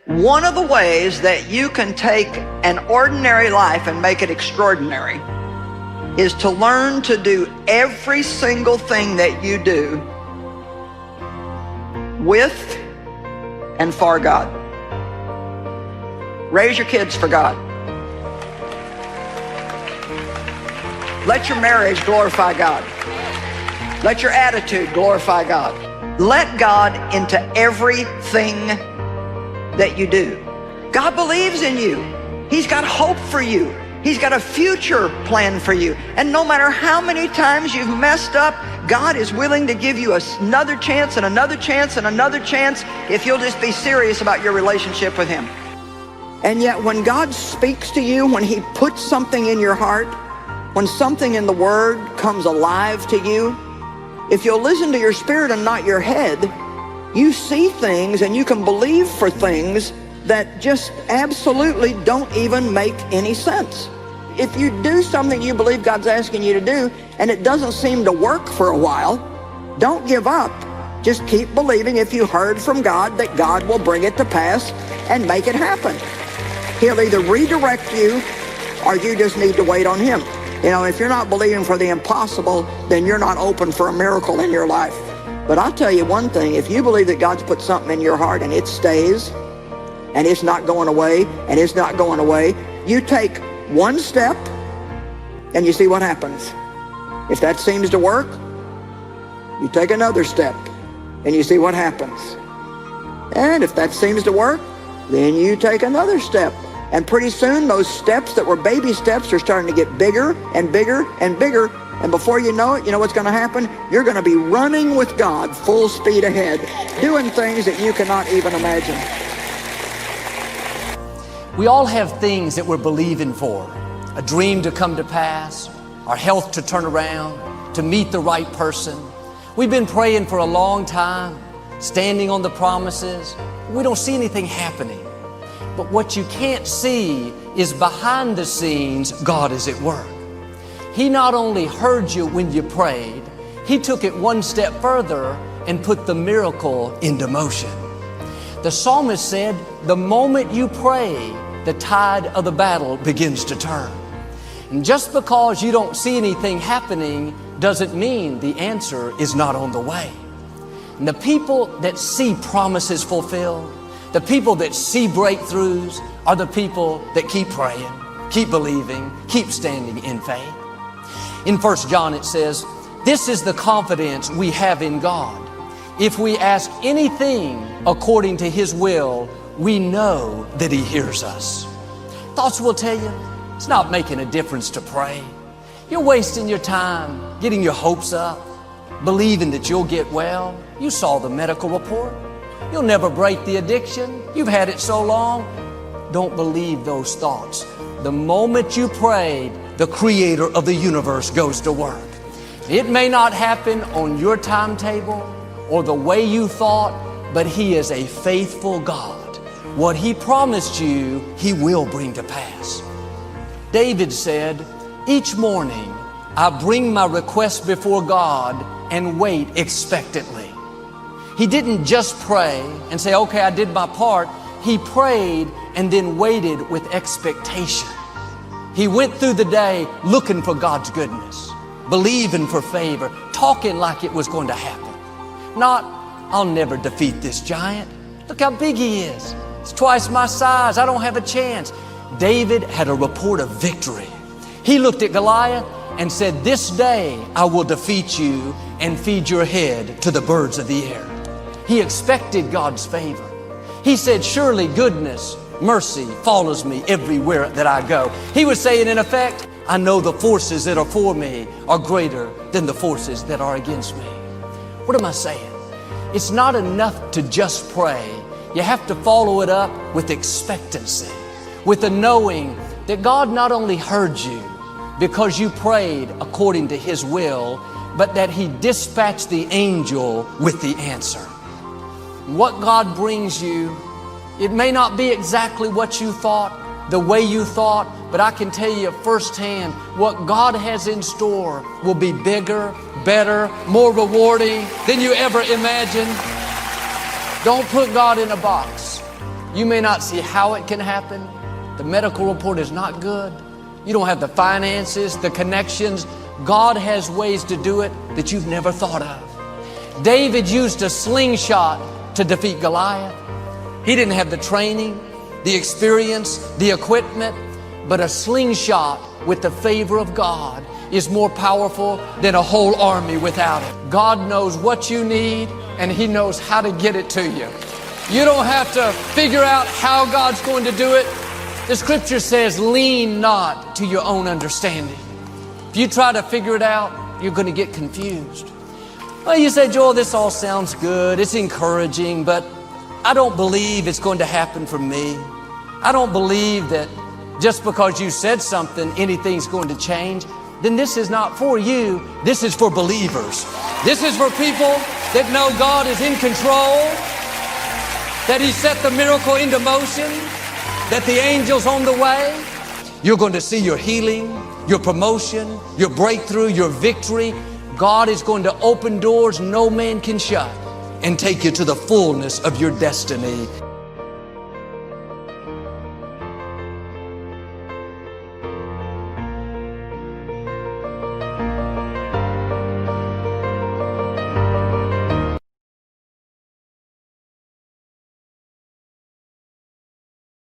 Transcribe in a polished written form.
One of the ways that you can take an ordinary life and make it extraordinary is to learn to do every single thing that you do with and for God. Raise your kids for God. Let your marriage glorify God. Let your attitude glorify God. Let God into everything that you do. God believes in you. He's got hope for you. He's got a future plan for you. And no matter how many times you've messed up, God is willing to give you another chance and another chance and another chance if you'll just be serious about your relationship with Him. And yet when God speaks to you, when He puts something in your heart, when something in the Word comes alive to you, if you'll listen to your spirit and not your head, you see things and you can believe for things that just absolutely don't even make any sense. If you do something you believe God's asking you to do and it doesn't seem to work for a while, don't give up. Just keep believing if you heard from God that God will bring it to pass and make it happen. He'll either redirect you or you just need to wait on Him. You know, if you're not believing for the impossible, then you're not open for a miracle in your life. But I'll tell you one thing, if you believe that God's put something in your heart and it stays, and it's not going away, and it's not going away, you take one step, and you see what happens. If that seems to work, you take another step, and you see what happens. And if that seems to work, then you take another step. And pretty soon, those steps that were baby steps are starting to get bigger and bigger and bigger. And before you know it, you know what's going to happen? You're going to be running with God full speed ahead, doing things that you cannot even imagine. We all have things that we're believing for. A dream to come to pass, our health to turn around, to meet the right person. We've been praying for a long time, standing on the promises. We don't see anything happening. But what you can't see is behind the scenes, God is at work. He not only heard you when you prayed, He took it one step further and put the miracle into motion. The psalmist said, the moment you pray, the tide of the battle begins to turn. And just because you don't see anything happening doesn't mean the answer is not on the way. And the people that see promises fulfilled, the people that see breakthroughs are the people that keep praying, keep believing, keep standing in faith. In 1 John it says, this is the confidence we have in God. If we ask anything according to His will, we know that He hears us. Thoughts will tell you, it's not making a difference to pray. You're wasting your time getting your hopes up, believing that you'll get well. You saw the medical report. You'll never break the addiction. You've had it so long. Don't believe those thoughts. The moment you prayed, the Creator of the universe goes to work. It may not happen on your timetable or the way you thought, but He is a faithful God. What He promised you, He will bring to pass. David said, each morning I bring my request before God and wait expectantly. He didn't just pray and say, okay, I did my part. He prayed and then waited with expectation. He went through the day looking for God's goodness, believing for favor, talking like it was going to happen. Not, I'll never defeat this giant. Look how big he is. It's twice my size. I don't have a chance. David had a report of victory. He looked at Goliath and said, this day I will defeat you and feed your head to the birds of the air. He expected God's favor. He said, surely goodness, mercy follows me everywhere that I go. He was saying, in effect, I know the forces that are for me are greater than the forces that are against me. What am I saying? It's not enough to just pray. You have to follow it up with expectancy, with the knowing that God not only heard you because you prayed according to His will, but that He dispatched the angel with the answer. What God brings you, it may not be exactly what you thought, the way you thought, but I can tell you firsthand, what God has in store will be bigger, better, more rewarding than you ever imagined. Don't put God in a box. You may not see how it can happen. The medical report is not good. You don't have the finances, the connections. God has ways to do it that you've never thought of. David used a slingshot to defeat Goliath. He didn't have the training, the experience, the equipment, but a slingshot with the favor of God is more powerful than a whole army without it. God knows what you need, and He knows how to get it to you. You don't have to figure out how God's going to do it. The scripture says, lean not to your own understanding. If you try to figure it out, you're going to get confused. Well, you say, Joel, this all sounds good. It's encouraging, but I don't believe it's going to happen for me. I don't believe that just because you said something, anything's going to change. Then this is not for you. This is for believers. This is for people that know God is in control, that He set the miracle into motion, that the angel's on the way. You're going to see your healing, your promotion, your breakthrough, your victory. God is going to open doors no man can shut and take you to the fullness of your destiny.